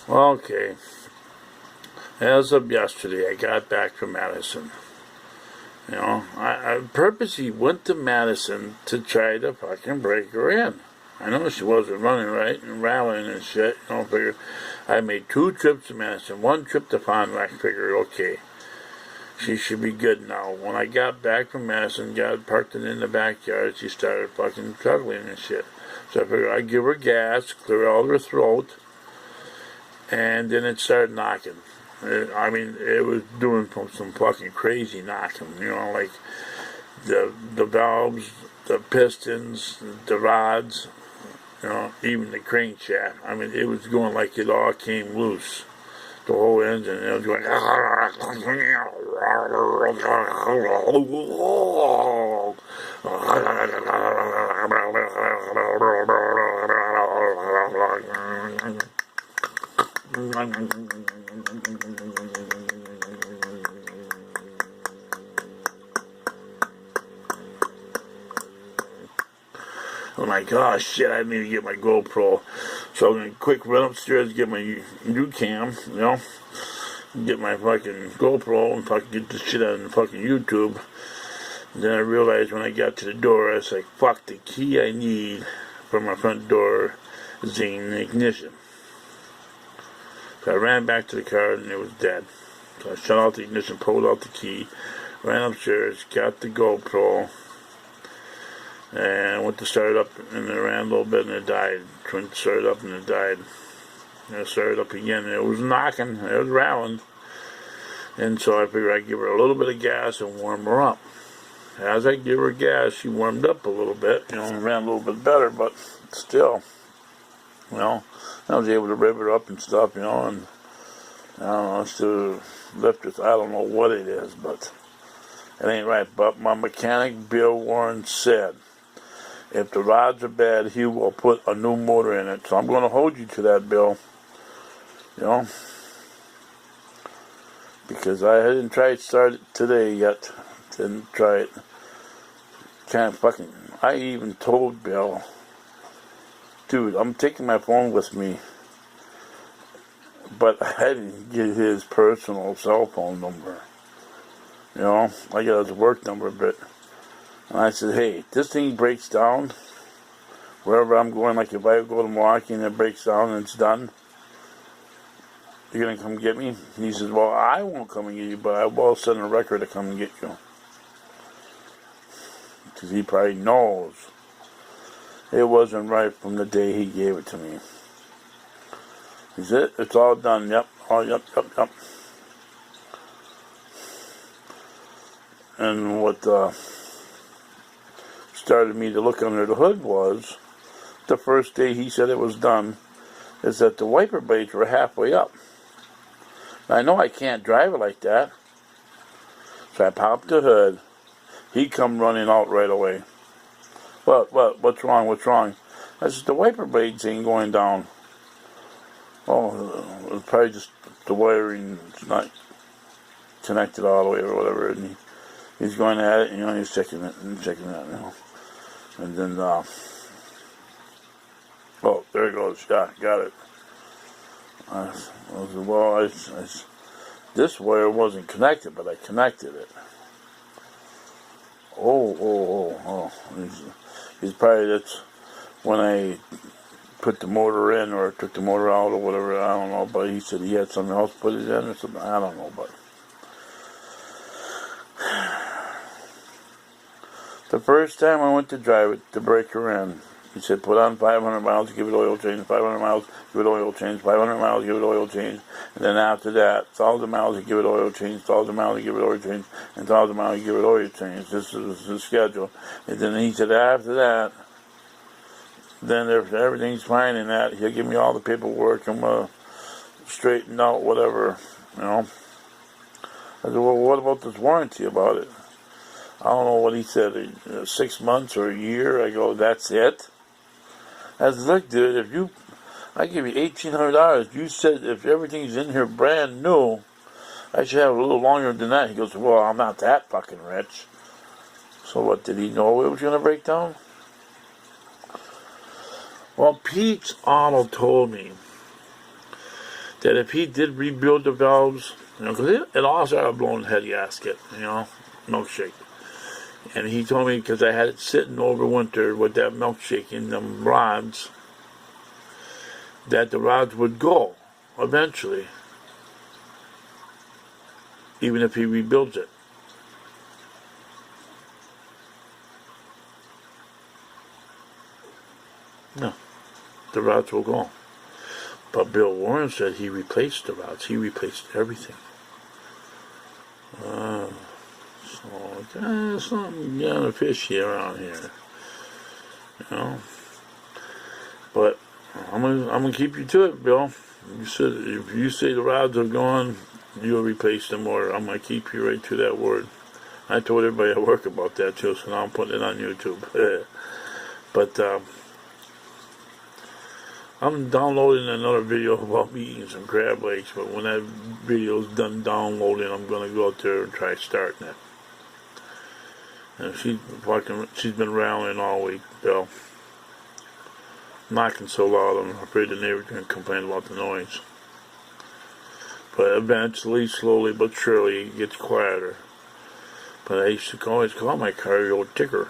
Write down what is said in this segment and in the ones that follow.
Okay, as of yesterday, I got back from Madison. I purposely went to Madison to try to fucking break her in. I know she wasn't running right and rallying and shit. Figure I made 2 trips to Madison, 1 trip to Fond du Lac. Figured, okay, she should be good now. When I got back from Madison, got parked in the backyard, she started fucking struggling and shit. So I figured I'd give her gas, clear out her throat, and then it started knocking. It was doing some fucking crazy knocking, like the valves, the pistons, the rods, even the crankshaft. It was going like it all came loose. The whole engine, it was going. I'm like, oh shit, I need to get my GoPro. So I'm going to quick run upstairs, get my new cam, get my fucking GoPro and fucking get this shit on fucking YouTube. And then I realized when I got to the door, I was like, fuck, the key I need for my front door is in the ignition. So I ran back to the car and it was dead. So I shut off the ignition, pulled out the key, ran upstairs, got the GoPro, and went to start it up, and it ran a little bit and it died. Went to start it up and it died. And I started up again and it was knocking, it was rattling. And so I figured I'd give her a little bit of gas and warm her up. As I give her gas, she warmed up a little bit, and ran a little bit better, but still, I was able to rev her up and stuff, and I don't know, still lift it. I don't know what it is, but it ain't right. But my mechanic, Bill Warren, said, if the rods are bad, he will put a new motor in it. So I'm going to hold you to that, Bill. Because I hadn't tried to start it today yet. Didn't try it. I even told Bill, dude, I'm taking my phone with me. But I didn't get his personal cell phone number. I got his work number, but. And I said, hey, this thing breaks down, wherever I'm going, like if I go to Milwaukee and it breaks down and it's done, you're going to come get me? And he says, well, I won't come and get you, but I will send a record to come and get you. Because he probably knows it wasn't right from the day he gave it to me. He said, it's all done, yep. And what started me to look under the hood was, the first day he said it was done, is that the wiper blades were halfway up. Now, I know I can't drive it like that. So I popped the hood. He come running out right away. What's wrong? I said, the wiper blades ain't going down. Oh, it's probably just the wiring is not connected all the way or whatever. And he's going at it, he's checking it. And then, oh, there it goes. Yeah, got it. This wire wasn't connected, but I connected it. Oh. He's probably, that's when I put the motor in or took the motor out or whatever, I don't know, but he said he had something else put it in or something, I don't know, but. The first time I went to drive it, to break her in, he said, put on 500 miles, give it oil change, 500 miles, give it oil change, 500 miles, give it oil change, and then after that, 1,000 miles, you give it oil change, 1,000 miles, you give it oil change, and 1,000 miles, you give it oil change. This is the schedule. And then he said, after that, then if everything's fine in that, he'll give me all the paperwork, I'm going to straighten out whatever, I said, well, what about this warranty about it? I don't know what he said, 6 months or a year. I go, that's it? I said, look, dude, I give you $1,800. You said if everything's in here brand new, I should have a little longer than that. He goes, well, I'm not that fucking rich. So what, did he know it was going to break down? Well, Pete's Auto told me that if he did rebuild the valves, because it all started blowing head gasket, milkshake. And he told me, because I had it sitting over winter with that milkshake in them rods, that the rods would go eventually, even if he rebuilds it. No, the rods will go. But Bill Warren said he replaced the rods. He replaced everything. So something kind of fishy around here, But I'm gonna keep you to it, Bill. You said if you say the rods are gone, you'll replace them, or I'm gonna keep you right to that word. I told everybody at work about that too, so now I'm putting it on YouTube. But I'm downloading another video about me eating some crab legs, but when that video's done downloading, I'm going to go out there and try starting it. And she's been rallying all week, Bill. Knocking so loud, I'm afraid the neighbors are going to complain about the noise. But eventually, slowly but surely, it gets quieter. But I used to always call my car the old ticker.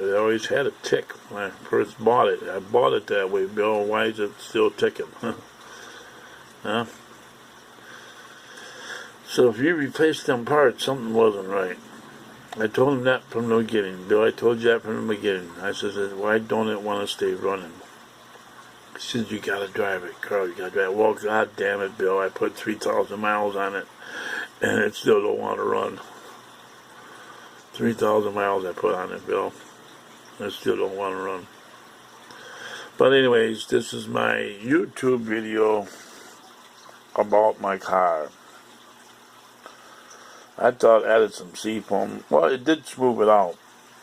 It always had a tick when I first bought it. I bought it that way, Bill. Why is it still ticking? Huh? So if you replaced them parts, something wasn't right. I told him that from the beginning. Bill, I told you that from the beginning. I said, why don't it want to stay running? He says, you got to drive it, Carl. You got to drive it. Well, God damn it, Bill. I put 3,000 miles on it, and it still don't want to run. 3,000 miles I put on it, Bill. I still don't want to run. But anyways, this is my YouTube video about my car. I thought I added some seafoam. Well, it did smooth it out.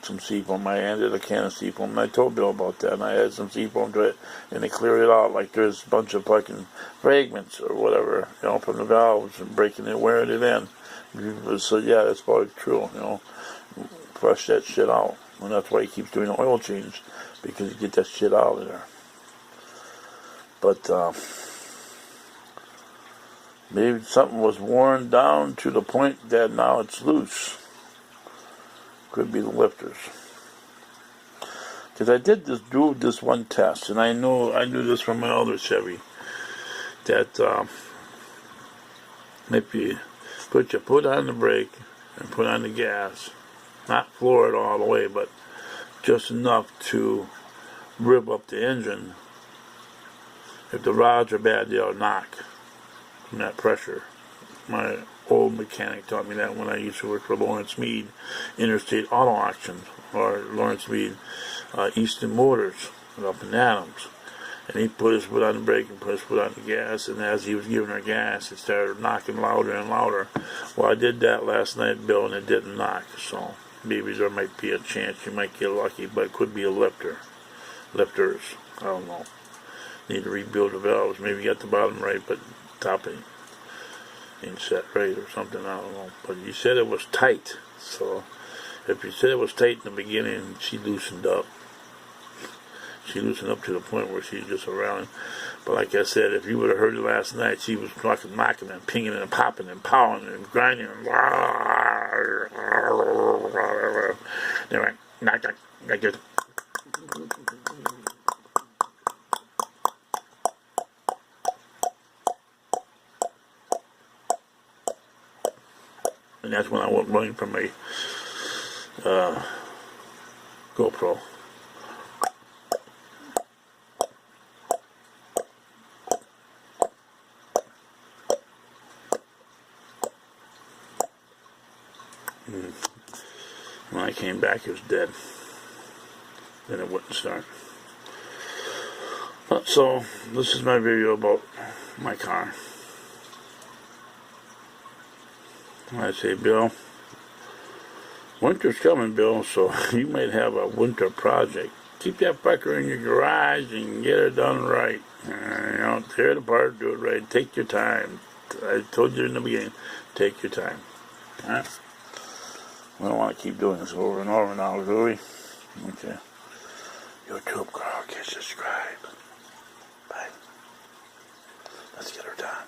Some seafoam. I added a can of seafoam, and I told Bill about that. And I added some seafoam to it, and it cleared it out. Like there's a bunch of fucking fragments or whatever, from the valves and breaking it, wearing it in. So yeah, that's probably true. Flush that shit out. And that's why he keeps doing the oil change, because you get that shit out of there. But maybe something was worn down to the point that now it's loose. Could be the lifters. Because I did do this one test, and I knew this from my other Chevy, that if you put your foot on the brake and put on the gas, not floor it all the way, but just enough to rip up the engine. If the rods are bad, they'll knock from that pressure. My old mechanic taught me that when I used to work for Lawrence Mead Interstate Auto Auction, or Lawrence Mead Easton Motors up in Adams. And he put his foot on the brake and put his foot on the gas, and as he was giving her gas, it started knocking louder and louder. Well, I did that last night, Bill, and it didn't knock, so maybe there might be a chance you might get lucky, but it could be a lifters. I don't know. Need to rebuild the valves. Maybe get the bottom right, but top ain't set right or something. I don't know. But you said it was tight. So if you said it was tight in the beginning, she loosened up. She loosened up to the point where she's just around. But like I said, if you would have heard it last night, she was fucking knocking and pinging and popping and powering and grinding and they went knock like this. And that's when I went running from my GoPro. When I came back, it was dead. Then it wouldn't start. So, this is my video about my car. I say, Bill, winter's coming, Bill, so you might have a winter project. Keep that fucker in your garage and get it done right. Tear it apart, do it right. Take your time. I told you in the beginning, take your time. Alright? We don't want to keep doing this over and over now, do we? Okay. YouTube girl, get subscribed. Bye. Let's get her done.